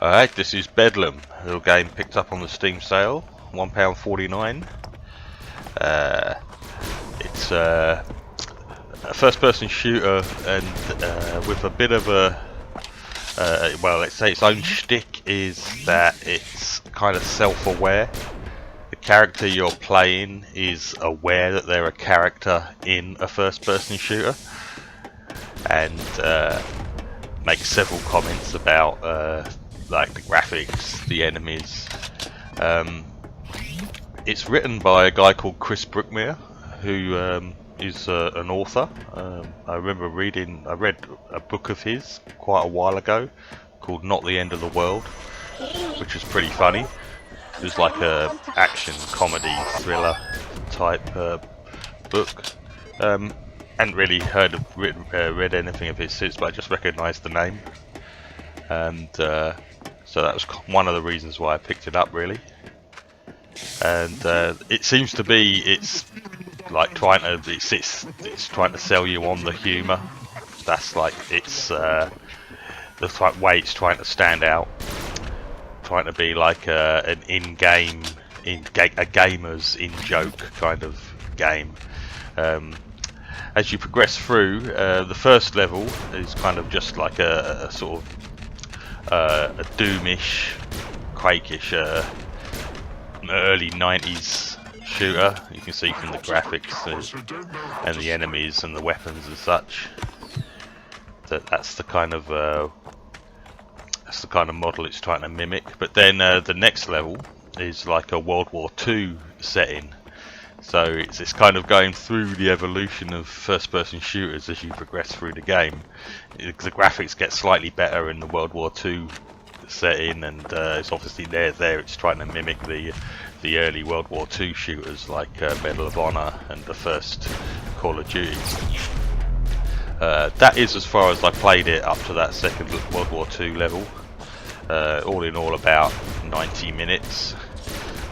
Alright, this is Bedlam, a little game picked up on the Steam sale, £1.49. It's a first-person shooter, and with a bit of a, well, let's say its own shtick is that it's kind of self-aware. The character you're playing is aware that they're a character in a first-person shooter, and makes several comments about like the graphics, the enemies. It's written by a guy called Chris Brookmere, who is an author. I read a book of his quite a while ago called Not the End of the World, which was pretty funny. It was like a action comedy thriller type book. Hadn't really read anything of his since, but I just recognised the name, and so that was one of the reasons why I picked it up, really. And it seems to be it's trying to sell you on the humour. That's like it's the way it's trying to stand out, trying to be like a gamer's in-joke kind of game. As you progress through, the first level is kind of just like a sort of a Doomish, Quake-ish, early 90s shooter. You can see from the graphics and the enemies and the weapons and such that that's the kind of model it's trying to mimic. But then the next level is like a World War II setting. So it's kind of going through the evolution of first-person shooters as you progress through the game. The graphics get slightly better in the World War II setting, and it's obviously there. It's trying to mimic the early World War II shooters like Medal of Honor and the first Call of Duty. That is as far as I played it up to that second World War II level. All in all, about 90 minutes.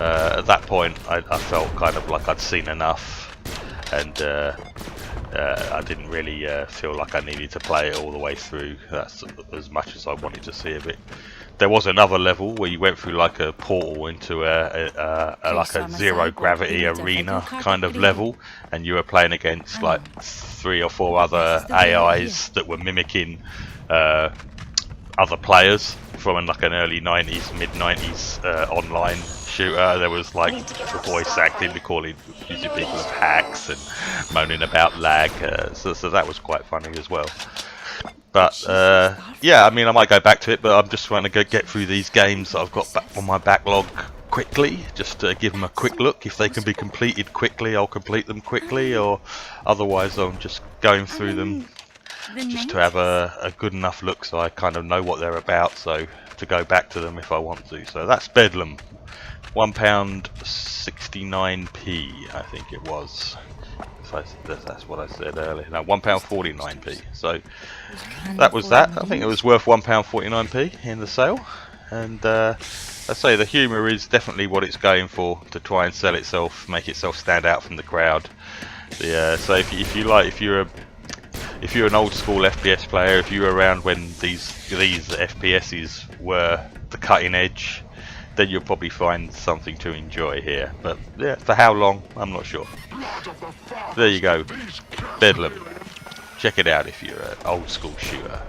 At that point, I felt kind of like I'd seen enough, and I didn't really feel like I needed to play it all the way through. That's as much as I wanted to see of it. There was another level where you went through like a portal into like a zero gravity arena kind of level, and you were playing against like 3 or 4 other AIs that were mimicking other players from like an early 90s, mid 90s online shooter. There was like the voice acting, accusing people of hacks and moaning about lag, so that was quite funny as well. But yeah, I mean, I might go back to it, but I'm just trying to get through these games that I've got on my backlog quickly, just to give them a quick look. If they can be completed quickly, I'll complete them quickly, or otherwise I'm just going through them just to have a good enough look so I kind of know what they're about, so to go back to them if I want to. So that's Bedlam, £1.69p, I think it was. That's what I said earlier. No, £1.49p. So that was that. I think it was worth £1.49p in the sale. And I say the humour is definitely what it's going for, to try and sell itself, make itself stand out from the crowd. So if you're an old school FPS player, if you were around when these FPSs were the cutting edge, then you'll probably find something to enjoy here. But yeah, for how long, I'm not sure. There you go, Bedlam. Check it out if you're an old school shooter.